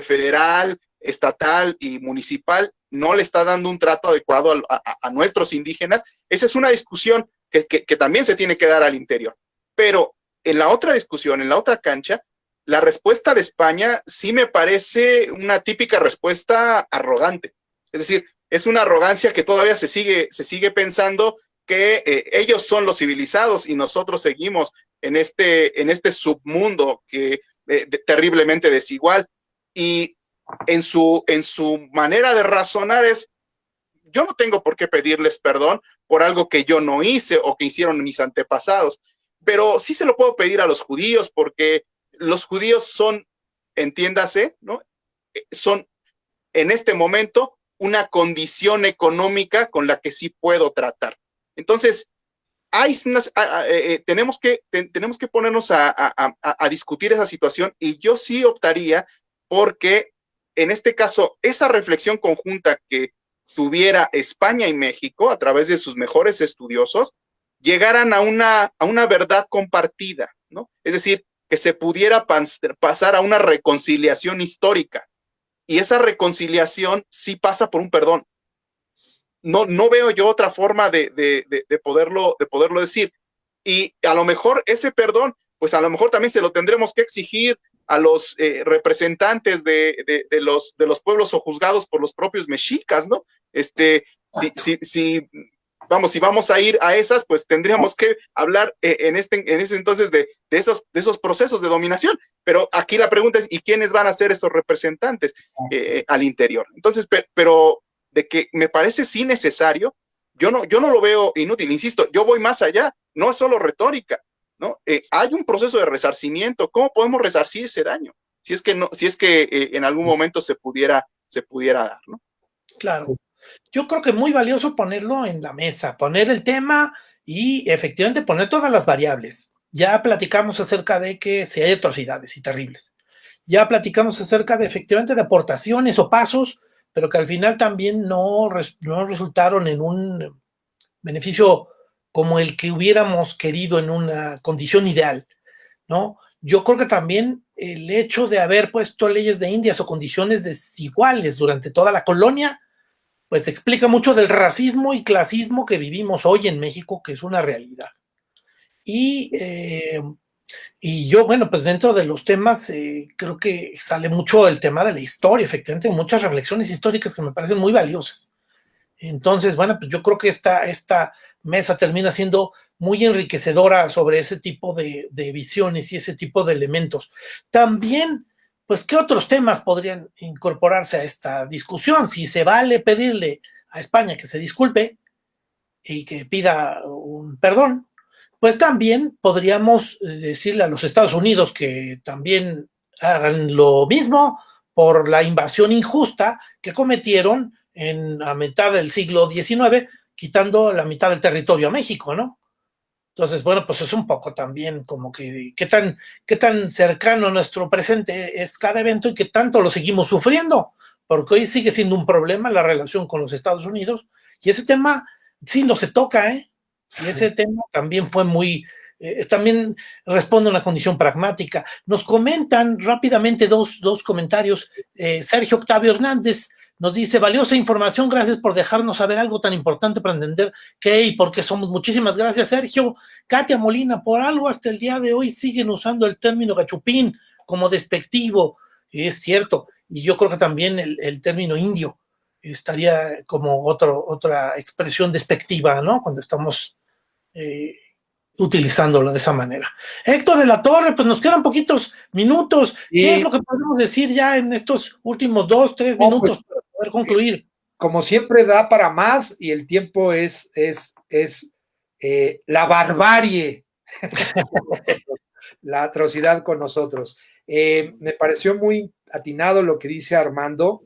federal, estatal y municipal no le está dando un trato adecuado a nuestros indígenas. Esa es una discusión que también se tiene que dar al interior. Pero en la otra discusión, en la otra cancha, la respuesta de España sí me parece una típica respuesta arrogante. Es decir, es una arrogancia que todavía se sigue pensando que ellos son los civilizados y nosotros seguimos en este submundo terriblemente desigual. Y en su manera de razonar yo no tengo por qué pedirles perdón por algo que yo no hice o que hicieron mis antepasados, pero sí se lo puedo pedir a los judíos, porque los judíos son, entiéndase, ¿no? Son en este momento una condición económica con la que sí puedo tratar. Entonces, tenemos que ponernos a discutir esa situación, y yo sí optaría porque, en este caso, esa reflexión conjunta que tuviera España y México a través de sus mejores estudiosos, llegaran a una verdad compartida, ¿no? Es decir, que se pudiera pasar a una reconciliación histórica, y esa reconciliación sí pasa por un perdón. No veo yo otra forma de poderlo decir. Y a lo mejor ese perdón, pues a lo mejor también se lo tendremos que exigir a los representantes de los pueblos sojuzgados por los propios mexicas, ¿no? Si vamos a ir a esas, pues tendríamos que hablar en ese entonces de esos procesos de dominación. Pero aquí la pregunta es, ¿y quiénes van a ser esos representantes al interior? Entonces, pero de que me parece sí necesario, yo no lo veo inútil. Insisto, yo voy más allá, no es solo retórica, ¿no? Hay un proceso de resarcimiento. ¿Cómo podemos resarcir ese daño? Si es que en algún momento se pudiera dar, ¿no? Claro. Yo creo que es muy valioso ponerlo en la mesa, poner el tema y efectivamente poner todas las variables. Ya platicamos acerca de que si hay atrocidades y terribles. Ya platicamos acerca de efectivamente de aportaciones o pasos, pero que al final también no resultaron en un beneficio como el que hubiéramos querido en una condición ideal, ¿no? Yo creo que también el hecho de haber puesto leyes de indias o condiciones desiguales durante toda la colonia, pues explica mucho del racismo y clasismo que vivimos hoy en México, que es una realidad. Y yo, bueno, pues dentro de los temas, creo que sale mucho el tema de la historia, efectivamente, muchas reflexiones históricas que me parecen muy valiosas. Entonces, bueno, pues yo creo que esta mesa termina siendo muy enriquecedora sobre ese tipo de visiones y ese tipo de elementos. También, pues, ¿qué otros temas podrían incorporarse a esta discusión? Si se vale pedirle a España que se disculpe y que pida un perdón, pues también podríamos decirle a los Estados Unidos que también hagan lo mismo por la invasión injusta que cometieron a mitad del siglo XIX, quitando la mitad del territorio a México, ¿no? Entonces, bueno, pues es un poco también como que qué tan cercano a nuestro presente es cada evento y qué tanto lo seguimos sufriendo, porque hoy sigue siendo un problema la relación con los Estados Unidos, y ese tema sí no se toca, ¿eh? Y ese tema también fue muy, también responde a una condición pragmática. Nos comentan rápidamente dos comentarios. Sergio Octavio Hernández nos dice: valiosa información, gracias por dejarnos saber algo tan importante para entender qué y por qué somos. Muchísimas gracias, Sergio. Katia Molina: por algo hasta el día de hoy siguen usando el término gachupín como despectivo. Es cierto, y yo creo que también el término indio estaría como otra expresión despectiva, ¿no? Cuando estamos utilizándolo de esa manera. Héctor de la Torre, pues nos quedan poquitos minutos. ¿Qué es lo que podemos decir ya en estos últimos 2-3 minutos para poder concluir? Como siempre, da para más, y el tiempo es la barbarie, la atrocidad con nosotros. Me pareció muy atinado lo que dice Armando.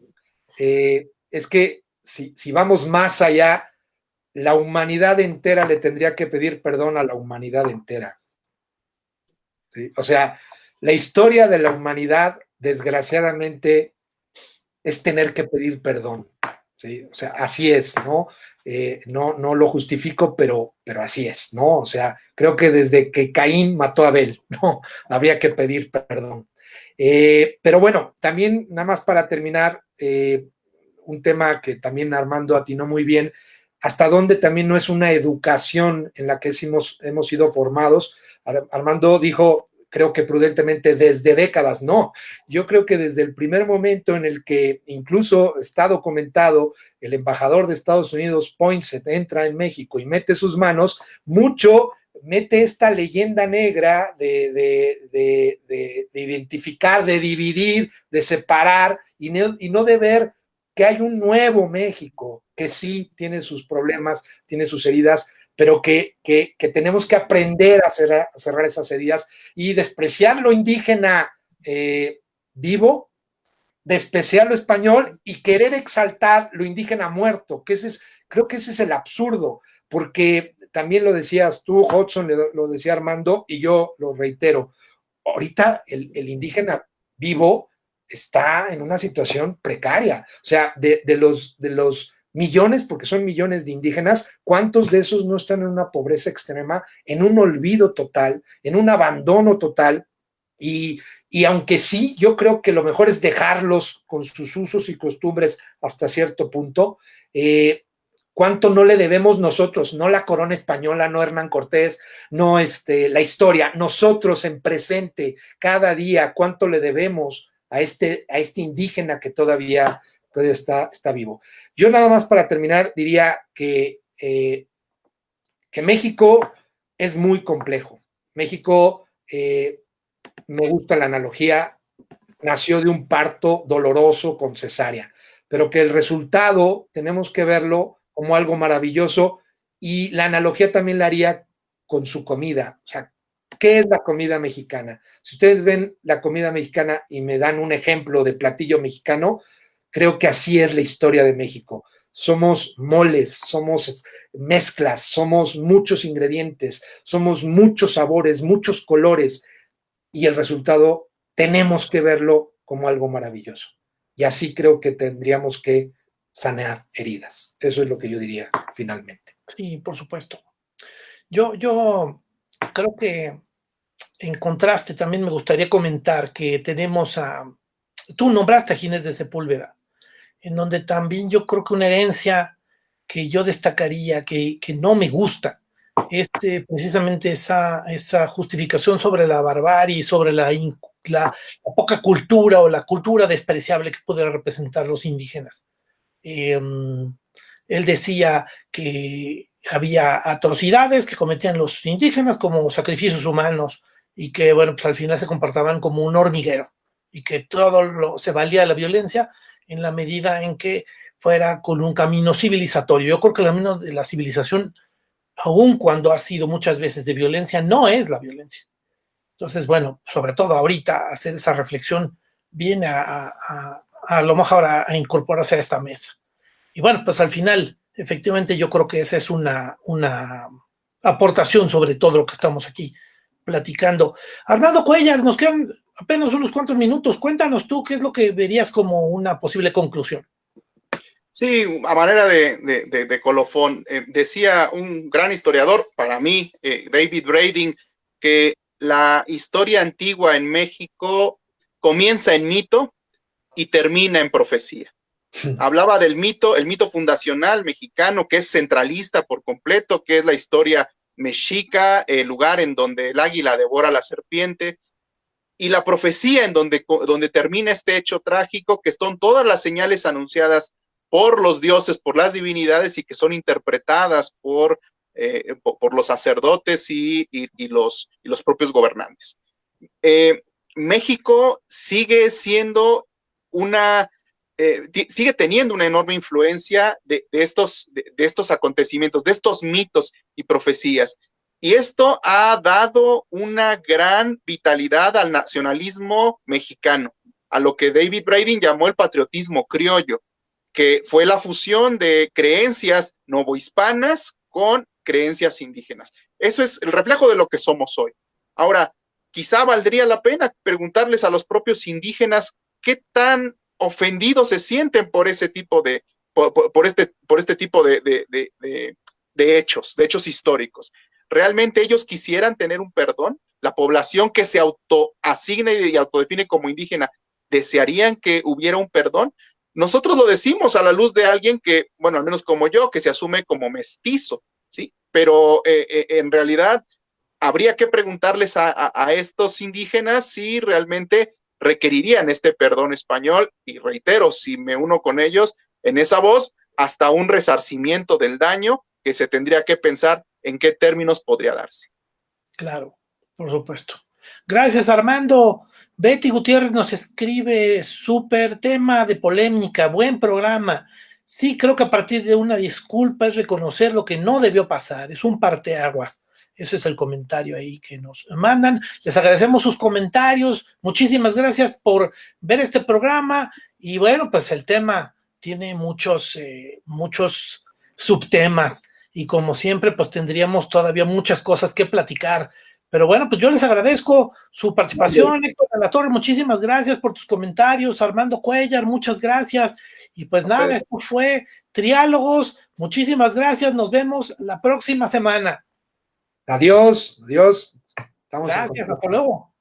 Es que si vamos más allá, la humanidad entera le tendría que pedir perdón a la humanidad entera. ¿Sí? O sea, la historia de la humanidad, desgraciadamente, es tener que pedir perdón. ¿Sí? O sea, así es, ¿no? No lo justifico, pero así es, ¿no? O sea, creo que desde que Caín mató a Abel, ¿no? Habría que pedir perdón. Pero bueno, también, nada más para terminar, un tema que también Armando atinó muy bien, hasta dónde también no es una educación en la que hemos sido formados. Armando dijo, creo que prudentemente, desde décadas. No, yo creo que desde el primer momento en el que incluso está documentado, el embajador de Estados Unidos, Poinsett, entra en México y mete sus manos, mucho mete esta leyenda negra de identificar, de dividir, de separar, y no de ver que hay un nuevo México que sí tiene sus problemas, tiene sus heridas, pero que tenemos que aprender a cerrar esas heridas y despreciar lo indígena vivo, despreciar lo español y querer exaltar lo indígena muerto, que creo que ese es el absurdo, porque también lo decías tú, Hudson, lo decía Armando, y yo lo reitero, ahorita el indígena vivo está en una situación precaria. O sea, de los millones, porque son millones de indígenas, ¿cuántos de esos no están en una pobreza extrema, en un olvido total, en un abandono total? Y aunque sí, yo creo que lo mejor es dejarlos con sus usos y costumbres hasta cierto punto, ¿cuánto no le debemos nosotros? No la corona española, no Hernán Cortés, no la historia, nosotros en presente, cada día, ¿cuánto le debemos a este indígena que todavía está vivo? Yo nada más para terminar diría que México es muy complejo. México, me gusta la analogía, nació de un parto doloroso con cesárea, pero que el resultado tenemos que verlo como algo maravilloso, y la analogía también la haría con su comida. O sea, ¿qué es la comida mexicana? Si ustedes ven la comida mexicana y me dan un ejemplo de platillo mexicano, creo que así es la historia de México. Somos moles, somos mezclas, somos muchos ingredientes, somos muchos sabores, muchos colores, y el resultado tenemos que verlo como algo maravilloso. Y así creo que tendríamos que sanear heridas. Eso es lo que yo diría finalmente. Sí, por supuesto. Yo creo que en contraste también me gustaría comentar que tenemos tú nombraste a Ginés de Sepúlveda, en donde también yo creo que una herencia que yo destacaría, que no me gusta, es precisamente esa justificación sobre la barbarie y sobre la poca cultura o la cultura despreciable que pudieran representar los indígenas. Él decía que había atrocidades que cometían los indígenas como sacrificios humanos y que, bueno, pues al final se comportaban como un hormiguero y que se valía de la violencia en la medida en que fuera con un camino civilizatorio. Yo creo que el camino de la civilización, aun cuando ha sido muchas veces de violencia, no es la violencia. Entonces, bueno, sobre todo ahorita hacer esa reflexión viene a lo mejor a incorporarse a esta mesa. Y bueno, pues al final, efectivamente, yo creo que esa es una aportación sobre todo lo que estamos aquí platicando. Armando Cuellar, nos quedan apenas unos cuantos minutos. Cuéntanos tú qué es lo que verías como una posible conclusión. Sí, a manera de colofón, decía un gran historiador, para mí, David Brading, que la historia antigua en México comienza en mito y termina en profecía. Hablaba del mito, el mito fundacional mexicano, que es centralista por completo, que es la historia mexica, el lugar en donde el águila devora a la serpiente, y la profecía en donde termina este hecho trágico, que son todas las señales anunciadas por los dioses, por las divinidades, y que son interpretadas por los sacerdotes y los propios gobernantes. México sigue siendo sigue teniendo una enorme influencia de estos acontecimientos, de estos mitos y profecías. Y esto ha dado una gran vitalidad al nacionalismo mexicano, a lo que David Brading llamó el patriotismo criollo, que fue la fusión de creencias novohispanas con creencias indígenas. Eso es el reflejo de lo que somos hoy. Ahora, quizá valdría la pena preguntarles a los propios indígenas qué tan ofendidos se sienten por ese tipo por este tipo de hechos históricos. ¿Realmente ellos quisieran tener un perdón? La población que se autoasigna y autodefine como indígena, ¿desearían que hubiera un perdón? Nosotros lo decimos a la luz de alguien que, bueno, al menos como yo, que se asume como mestizo, ¿sí? Pero en realidad habría que preguntarles a estos indígenas si realmente requerirían este perdón español, y reitero, si me uno con ellos en esa voz, hasta un resarcimiento del daño que se tendría que pensar en qué términos podría darse. Claro, por supuesto. Gracias, Armando. Betty Gutiérrez nos escribe, súper tema de polémica, buen programa. Sí, creo que a partir de una disculpa es reconocer lo que no debió pasar, es un parteaguas. Ese es el comentario ahí que nos mandan. Les agradecemos sus comentarios. Muchísimas gracias por ver este programa. Y bueno, pues el tema tiene muchos subtemas. Y como siempre, pues tendríamos todavía muchas cosas que platicar. Pero bueno, pues yo les agradezco su participación, Héctor de la Torre, muchísimas gracias por tus comentarios, Armando Cuellar, muchas gracias. Y pues nada, esto fue Triálogos, muchísimas gracias, nos vemos la próxima semana. Adiós, adiós. Gracias, hasta luego.